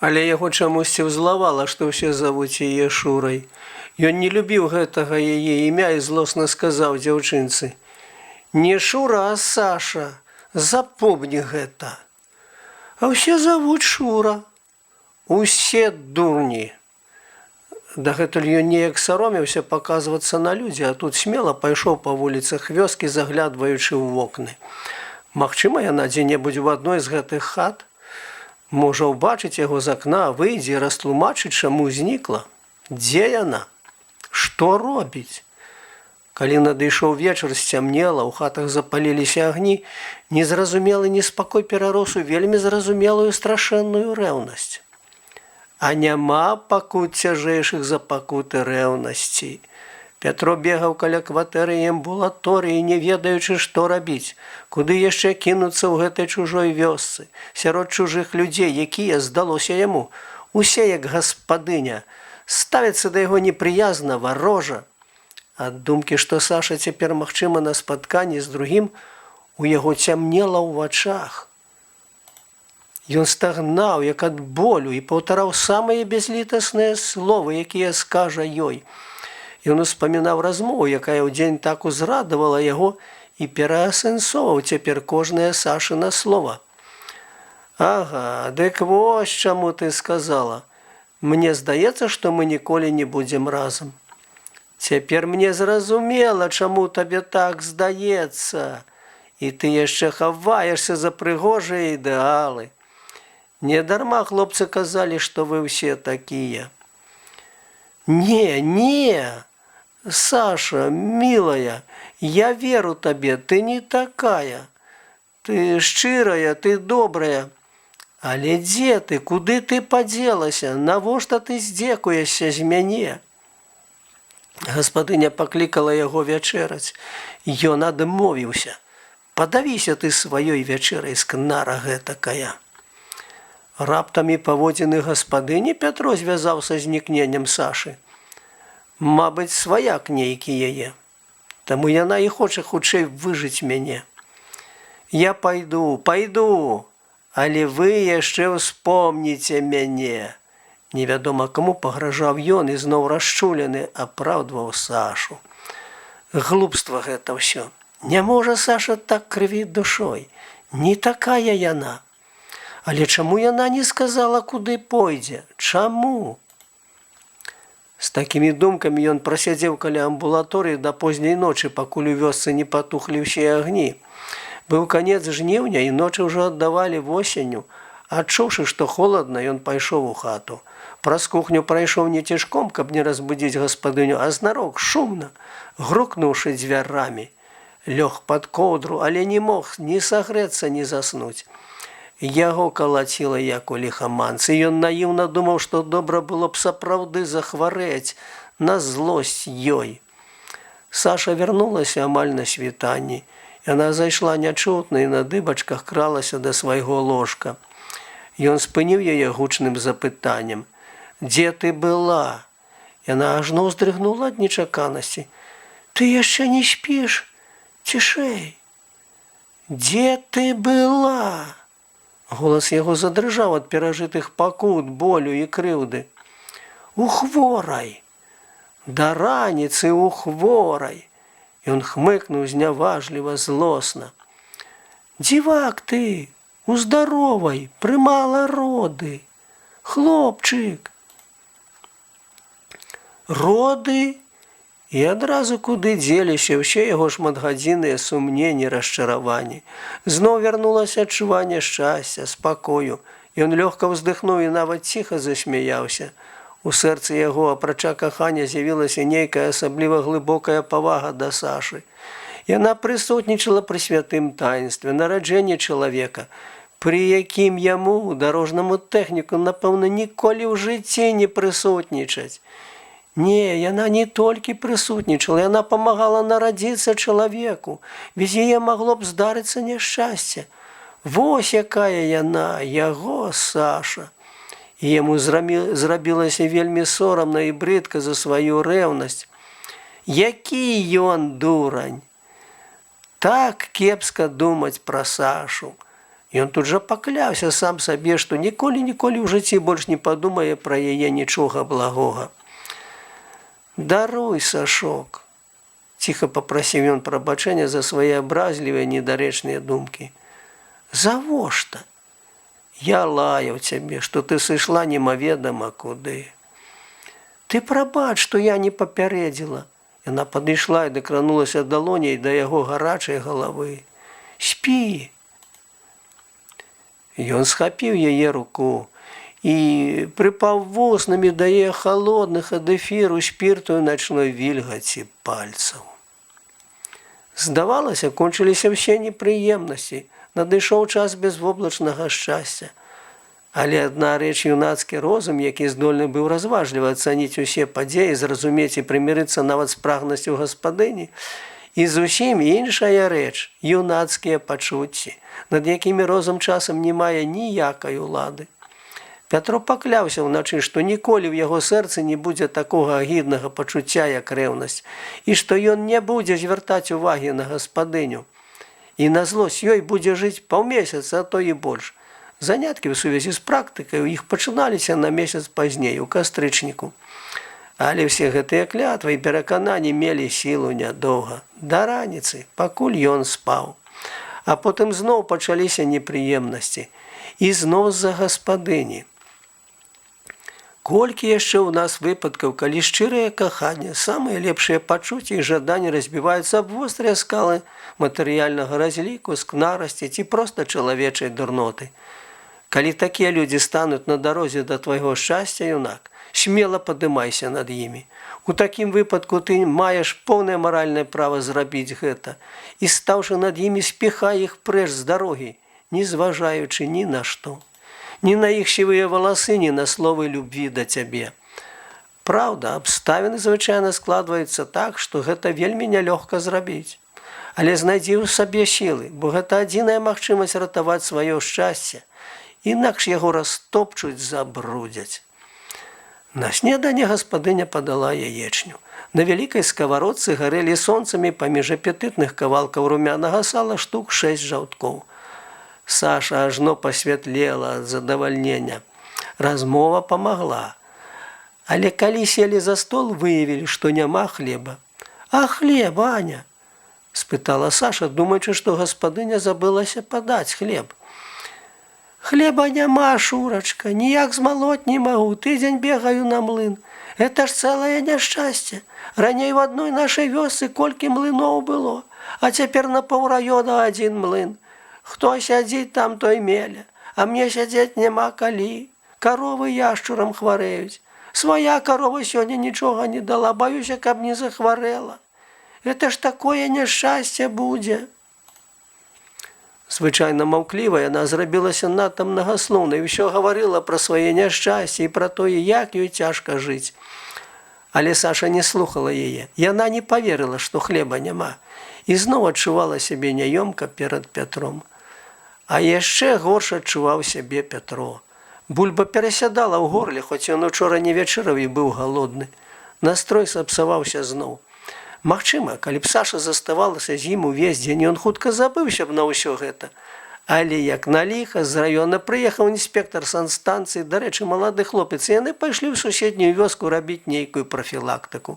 Але яго чамусьці ўзлавала, што ўсе завуць яе Шурай. Ён не любіў гэтага яе імя і злосна сказаў дзяўчынцы: «Не Шура, а Саша, запомні гэта. А ўсе завуць Шура. Усе дурні». Дагэтуль ён неяк саромеўся паказвацца на людзі, а тут смела пайшоў па вуліцах вёскі, заглядваючы ў вокны. Магчыма, яна дзе-небудзь у адной з гэтых хат. Можа, убачыць яго з акна, выйдзе і растлумачыць, чаму знікла. Дзе яна? Што робіць? Калі надышоў вечар, сцямнела, у хатах запаліліся агні, незразумелы неспакой перарос у вельмі зразумелую страшэнную рэўнасць. А няма пакут цяжэйшых за пакуты рэўнасці. Пятро бегаў каля кватэры і амбулаторыі, не ведаючы, што рабіць, куды яшчэ кінуцца ў гэтай чужой вёсцы, сярод чужых людзей, якія, здалося яму, усе як гаспадыня, ставяцца да яго непрыязна, варожа. Ад думкі, што Саша цяпер магчыма на спатканні з другім, у яго цямнела ў вачах. Ён стагнаў, як ад болю, і паўтараў самыя бязлітасныя словы, якія скажа ёй. Ён успамінаў размову, якая ўдзень так узрадавала яго, і пераасэнсоўваў цяпер кожнае Сашына слова. «Ага, дык вось чаму ты сказала. Мне здаецца, што мы ніколі не будзем разам. Цяпер мне зразумела, чаму табе так здаецца. І ты яшчэ хаваешся за прыгожыя ідэалы. Недарма хлопцы казалі, што вы ўсе такія». «Не, Саша, милая, я веру табе, ты не такая. Ты шчырая, ты добрая. Але дзе ты, куды ты падзелася? Навошта ты здзекуешся з мяне?» Гаспадыня паклікала яго вячэраць. Ён адмовіўся. «Падавіся ты сваёй вячэрай, скнара гэтакая». Раптам і паводзіны гаспадыні Пятро звязаў са знікненнем Сашы. Мабыць, сваяк нейкі яе. Таму яна і хоча хутчэй выжыць мяне. «Я пайду, але вы яшчэ ўспомніце мяне». Невядома каму пагражаў ён і зноў расчулены апраўдваў Сашу. Глупства гэта ўсё. Не можа Саша так крывіць душой. Не такая яна. Але чаму яна не сказала, куды пойдзе? Чаму? З такімі думкамі ён прасядзеў каля амбулаторыі да позняй ночы, пакуль у вёсцы не патухлі ўсе агні. Быў канец жніўня, і ночы ўжо аддавалі восенню. Адчуўшы, што холадна, ён пайшоў у хату. Праз кухню прайшоў не цішком, каб не разбудзіць гаспадыню, а знарок, шумна, грукнуўшы дзвярамі. Лёг пад коўдру, але не мог ні сагрэцца, ні заснуць. Яго калаціла, як у ліхаманцы. Ён наіўна думаў, што добра было б сапраўды захварэць на злосць ёй. Саша вярнулася амаль на світанні. Яна зайшла нячутна і на дыбачках кралася да свайго ложка. Ён спыніў яе гучным запытаннем. «Дзе ты была?» Яна ажно ўздрыгнула ад нечаканасці. «Ты яшчэ не спіш? Цішэй!» «Дзе ты была?» Голас яго задрыжаў ад перажытых пакут, болю і крыўды. «У хворай! Да раніцы у хворай!» Ён хмыкнуў зняважліва, злосна. «Дзівак ты, у здаровай, прымала роды! Хлопчык!» «Роды?» І адразу куды дзеліся ўсе яго шматгадзінныя сумненні, расчараванні. Зноў вярнулася адчуванне шчасця, спакою. Ён лёгка ўздыхнуў і нават ціха засмяяўся. У сэрцы яго, апрача кахання, з'явілася нейкая асабліва глыбокая павага да Сашы. Яна прысутнічала пры святым таінстве, нараджэнні чалавека, пры якім яму, дарожнаму тэхніку, напэўна, ніколі ў жыцці не прысутнічаць. Не, яна не толькі прысутнічала, яна памагала нарадзіцца чалавеку. Без яе магло б здарыцца няшчасце. Вось якая яна, яго Саша. І яму зрабілася вельмі сорамна і брыдка за сваю рэўнасць. Які ён дурань! Так кепска думаць пра Сашу. Ён тут жа пакляўся сам сабе, што ніколі ў жыцці больш не падумае пра яе нічога благога. «Даруй, Сашок!» – ціха папрасіў ён прабачэння за свае абразлівыя недарэчныя думкі. «Завошта? Я лаяў цябе, што ты сышла немаведама куды. Ты прабач, што я не папярэдзіла». Яна падышла і дакранулася далоняй да яго гарачай галавы. «Спі!» Ён схапіў яе руку і прыпаў воснамі да яе халодных ад эфіру спірту і начной вільгаці пальцаў. Здавалася, кончыліся ўсе непрыемнасці, надышоў час безвоблачнага шчасця. Але адна рэч юнацкі розум, які здольны быў разважліва ацаніць усе падзеі, зразумець і прымірыцца нават з прагнасцю гаспадыні, і зусім іншая рэч – юнацкія пачуцці, над якімі розум часам не мае ніякай улады. Пятро пакляўся ўначы, што ніколі ў яго сэрцы не будзе такога агіднага пачуцця, як рэўнасць, і што ён не будзе звяртаць увагі на гаспадыню. І на злосць ёй будзе жыць паўмесяца, а то і больш. Заняткі ў сувязі з практыкай у іх пачыналіся на месяц пазней, у кастрычніку. Але ўсе гэтыя клятвы і перакананні мелі сілу нядоўга, да раніцы, пакуль ён спаў. А потым зноў пачаліся непрыемнасці. І зноў з-за гаспадыні. Колькі яшчэ ў нас выпадкаў, калі шчырае каханне, самыя лепшыя пачуцці і жаданні разбіваюцца аб вострыя скалы матэрыяльнага разліку, скнарасці ці проста чалавечай дурноты. Калі такія людзі стануць на дарозе да твайго шчасця, юнак, смела падымайся над імі. У такім выпадку ты маеш поўнае маральнае права зрабіць гэта і, стаўшы над імі, спіхай іх прэч з дарогі, не зважаючы ні на што. Ні на іх сівыя валасы, ні на словы любві да цябе. Праўда, абставіны звычайна складваюцца так, што гэта вельмі нялёгка зрабіць. Але знайдзі ў сабе сілы, бо гэта адзіная магчымасць ратаваць сваё шчасце. Інакш яго растопчуць, забрудзяць. На снеданне гаспадыня падала яечню. На вялікай скавародцы гарэлі сонцамі паміж апетытных кавалкаў румянага сала штук 6 жаўткоў. Саша ажно пасвятлела ад задавальнення. Размова памагла. Але калі селі за стол, выявілі, што няма хлеба. «А хлеб, Аня?» – спытала Саша, думаючы, што гаспадыня забылася падаць хлеб. «Хлеба няма, Шурачка, ніяк змалоць не магу, тыдзень бегаю на млын. Это ж цэлае няшчасце. Раней в адной нашай вёсцы колькі млыноў было, а цяпер на паўраёна адзін млын. Хто сядзіць там, той меля, а мне сядзець няма калі. Каровы яшчурам хварэюць. Свая карова сёння нічога не дала, баюся, каб не захварэла. Это ж такое няшчасце будзе». Звычайна маўкліва яна зрабілася надта мнагаслоўнай і ўсё гаварыла пра свае няшчасце і пра тое, як ёй цяжка жыць. Але Саша не слухала яе. Яна не паверыла, што хлеба няма, і зноў адчувала сябе няёмка перад Пятром. А яшчэ горш адчуваў сябе Пятро. Бульба перасядала ў горле, хоць ён учора не вечараў і быў галодны. Настрой сапсаваўся зноў. Магчыма, калі б Саша заставалася з ім увесь дзень, ён хутка забыўся б на ўсё гэта. Але як на ліха, з раёна прыехаў інспектар санстанцыі, дарэчы, малады хлопец, і яны пайшлі ў суседнюю вёску рабіць нейкую прафілактыку.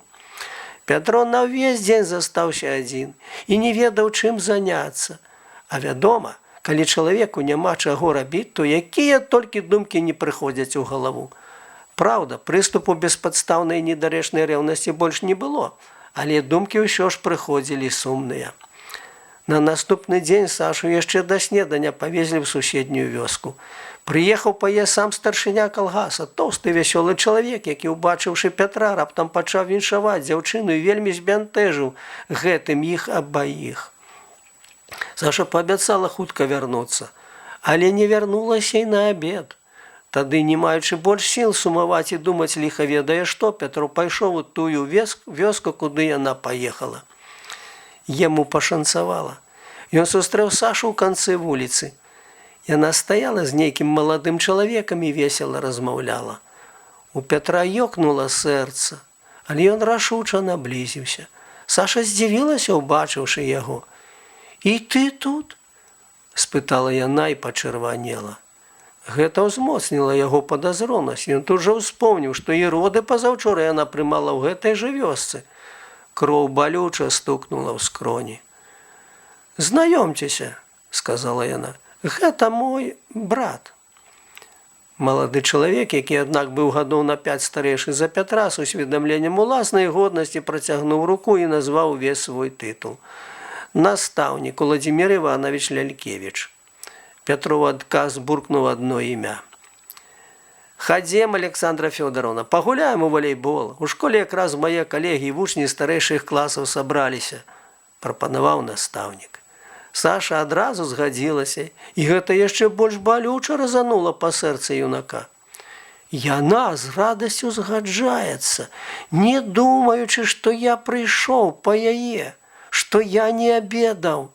Пятро на ўвесь дзень застаўся адзін і не ведаў, чым заняцца. А вядома, калі чалавеку няма чаго рабіць, то якія толькі думкі не прыходзяць у галаву. Праўда, прыступу беспадстаўнай недарэчнай рэўнасці больш не было, але думкі ўсё ж прыходзілі сумныя. На наступны дзень Сашу яшчэ да снедання павезлі ў суседнюю вёску. Прыехаў па яе сам старшыня калгаса, тоўсты вясёлы чалавек, які, убачыўшы Пятра, раптам пачаў віншаваць дзяўчыну і вельмі збянтэжыў гэтым іх абаіх. Саша паабяцала хутка вярнуцца, але не вярнулася і на абед. Тады, не маючы больш сіл сумаваць і думаць ліха ведае што, Пятро пайшоў у тую вёску, куды яна паехала. Яму пашанцавала. Ён сустрэў Сашу ў канцы вуліцы. Яна стаяла з нейкім маладым чалавекам і весела размаўляла. У Пятра ёкнула сэрца, але ён рашуча наблізіўся. Саша здзівілася, убачыўшы яго. «І ты тут?» – спытала яна і пачырванела. Гэта ўзмоцніла яго падазронасць. Ён тут жа ўспомніў, што і роды пазаўчора яна прымала ў гэтай жа вёсцы. Кроў балюча стукнула ў скроні. «Знаёмцеся», – сказала яна, – «гэта мой брат». Малады чалавек, які, аднак, быў гадоў на 5 старэйшы за Пятра, з усведамленнем уласнай годнасці працягнуў руку і назваў увесь свой тытул. «Настаўнік Уладзімір Іванович Лялькевіч». Пятров адказ буркнуў адно імя. «Хадзем, Александра Фёдоровна, пагуляем у валейбол. У школе якраз мае калегі і вучні старэйшых класаў сабраліся», – прапанаваў настаўнік. Саша адразу згадзілася, і гэта яшчэ больш балюча разанула па сэрцы юнака. Яна з радасцю згаджаецца, не думаючы, што я прыйшоў па яе, што я не абедаў.